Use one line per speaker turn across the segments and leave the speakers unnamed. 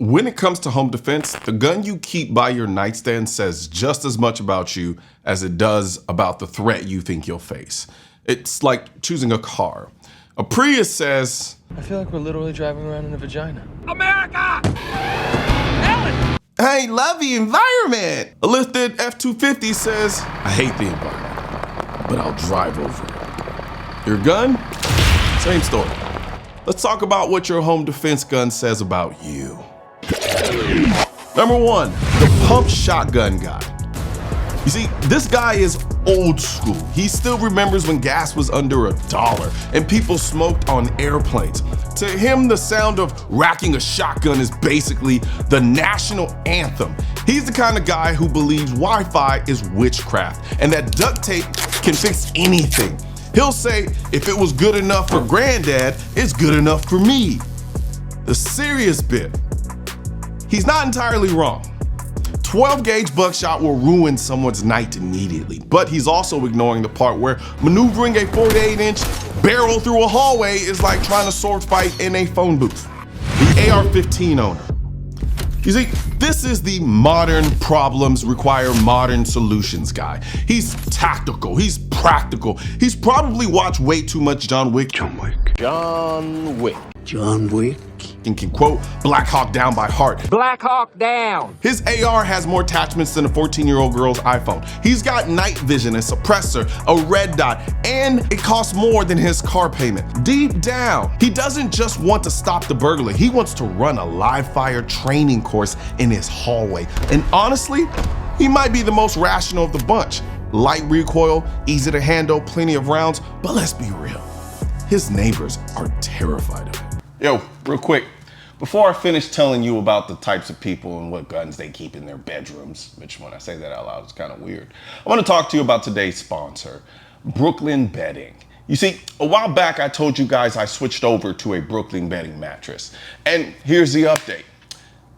When it comes to home defense, the gun you keep by your nightstand says just as much about you as it does about the threat you think you'll face. It's like choosing a car. A Prius says,
I feel like we're literally driving around in a vagina.
America! Ellen!
hey, love the environment. A lifted F-250 says, I hate the environment, but I'll drive over it. Your gun? Same story. Let's talk about what your home defense gun says about you. Number 1, the pump shotgun guy. You see, this guy is old school. He still remembers when gas was under $1 and people smoked on airplanes. To him, the sound of racking a shotgun is basically the national anthem. He's the kind of guy who believes Wi-Fi is witchcraft and that duct tape can fix anything. He'll say, if it was good enough for granddad, it's good enough for me. The serious bit, he's not entirely wrong. 12 gauge buckshot will ruin someone's night immediately, but he's also ignoring the part where maneuvering a 48-inch barrel through a hallway is like trying to sword fight in a phone booth. The AR-15 owner. You see, this is the modern problems require modern solutions guy. He's tactical, he's practical. He's probably watched way too much John Wick.
John Wick.
And can quote Black Hawk Down by heart.
Black Hawk down!
His AR has more attachments than a 14-year-old girl's iPhone. He's got night vision, a suppressor, a red dot, and it costs more than his car payment. Deep down, he doesn't just want to stop the burglary. He wants to run a live fire training course in his hallway. And honestly, he might be the most rational of the bunch. Light recoil, easy to handle, plenty of rounds, but let's be real. His neighbors are terrified of it. Yo, real quick, before I finish telling you about the types of people and what guns they keep in their bedrooms, which when I say that out loud, it's kind of weird, I want to talk to you about today's sponsor, Brooklyn Bedding. You see, a while back I told you guys I switched over to a Brooklyn Bedding mattress. And here's the update.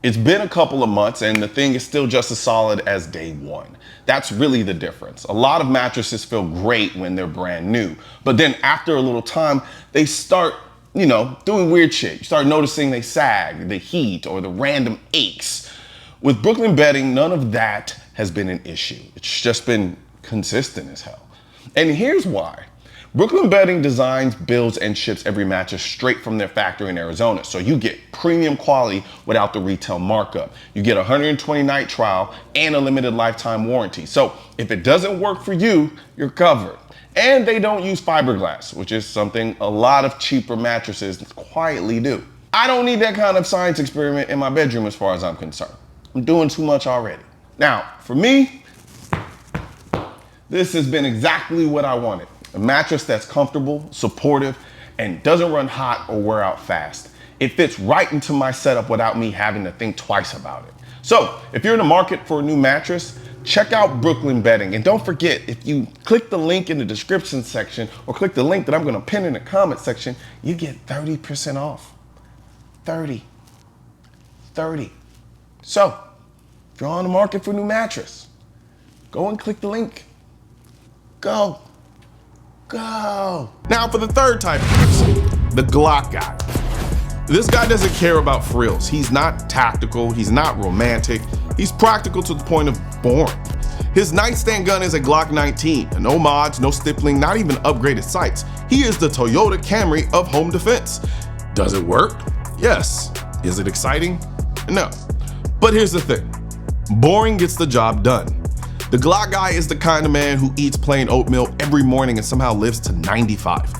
It's been a couple of months and the thing is still just as solid as day one. That's really the difference. A lot of mattresses feel great when they're brand new, but then after a little time, they start doing weird shit. You start noticing they sag, the heat, or the random aches. With Brooklyn Bedding, none of that has been an issue. It's just been consistent as hell. And here's why. Brooklyn Bedding designs, builds, and ships every mattress straight from their factory in Arizona. So you get premium quality without the retail markup. You get a 120-night trial and a limited lifetime warranty. So if it doesn't work for you, you're covered. And they don't use fiberglass, which is something a lot of cheaper mattresses quietly do. I don't need that kind of science experiment in my bedroom as far as I'm concerned. I'm doing too much already. Now, for me, this has been exactly what I wanted. A mattress that's comfortable, supportive, and doesn't run hot or wear out fast. It fits right into my setup without me having to think twice about it. So, if you're in the market for a new mattress, check out Brooklyn Bedding. And don't forget, if you click the link in the description section or click the link that I'm gonna pin in the comment section, you get 30% off. 30. So, if you're on the market for a new mattress, go and click the link. Go. Now for the third type of person, the Glock guy. This guy doesn't care about frills. He's not tactical, he's not romantic, he's practical to the point of boring. His nightstand gun is a Glock 19, no mods, no stippling, not even upgraded sights. He is the Toyota Camry of home defense. Does it work? Yes. Is it exciting? No. But here's the thing, boring gets the job done. The Glock guy is the kind of man who eats plain oatmeal every morning and somehow lives to 95.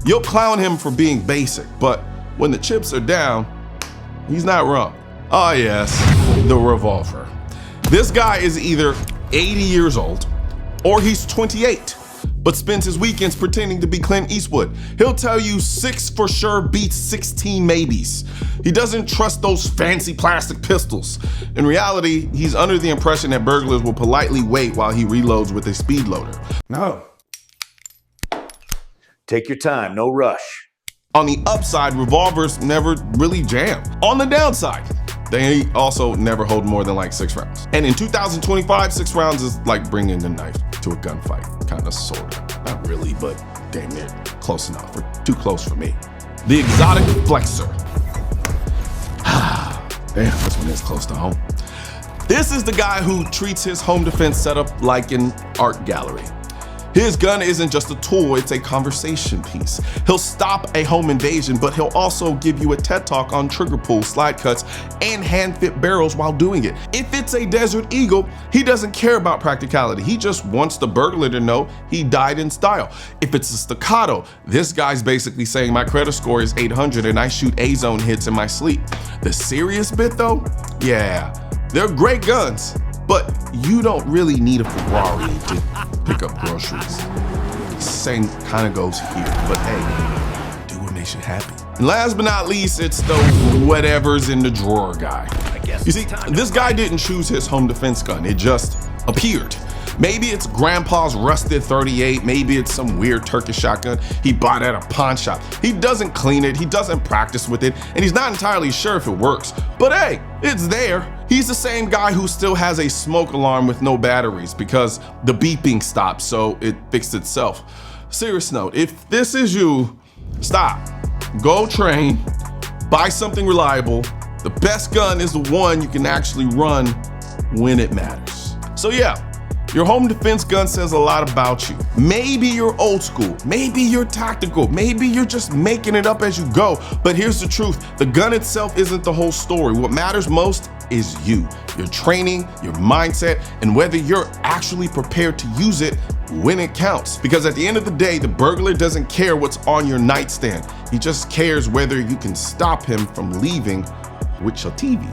You'll clown him for being basic, but when the chips are down, he's not wrong. Oh yes, the revolver. This guy is either 80 years old or he's 28, but spends his weekends pretending to be Clint Eastwood. He'll tell you 6 for sure beats 16 maybes. He doesn't trust those fancy plastic pistols. In reality, he's under the impression that burglars will politely wait while he reloads with a speed loader.
No. Take your time, no rush.
On the upside, revolvers never really jam. On the downside, they also never hold more than like 6 rounds. And in 2025, 6 rounds is like bringing a knife to a gunfight, kind of, sort of. Not really, but damn near close enough, or too close for me. The exotic flexor. Damn, this one is close to home. This is the guy who treats his home defense setup like an art gallery. His gun isn't just a tool, it's a conversation piece. He'll stop a home invasion, but he'll also give you a TED talk on trigger pulls, slide cuts, and hand-fit barrels while doing it. If it's a Desert Eagle, he doesn't care about practicality. He just wants the burglar to know he died in style. If it's a staccato, this guy's basically saying my credit score is 800 and I shoot A-zone hits in my sleep. The serious bit though? Yeah, they're great guns, but you don't really need a Ferrari to pick up groceries. Same kind of goes here, but hey, do what makes you happy. And last but not least, it's the whatever's in the drawer guy. You see, this guy didn't choose his home defense gun, it just appeared. Maybe it's grandpa's rusted 38, maybe it's some weird Turkish shotgun he bought at a pawn shop. He doesn't clean it, he doesn't practice with it, and he's not entirely sure if it works. But hey, it's there. He's the same guy who still has a smoke alarm with no batteries because the beeping stopped, so it fixed itself. Serious note, if this is you, stop, go train, buy something reliable. The best gun is the one you can actually run when it matters. So yeah, your home defense gun says a lot about you. Maybe you're old school, maybe you're tactical, maybe you're just making it up as you go. But here's the truth, the gun itself isn't the whole story. What matters most is you, your training, your mindset, and whether you're actually prepared to use it when it counts. Because at the end of the day, the burglar doesn't care what's on your nightstand. He just cares whether you can stop him from leaving with your TV.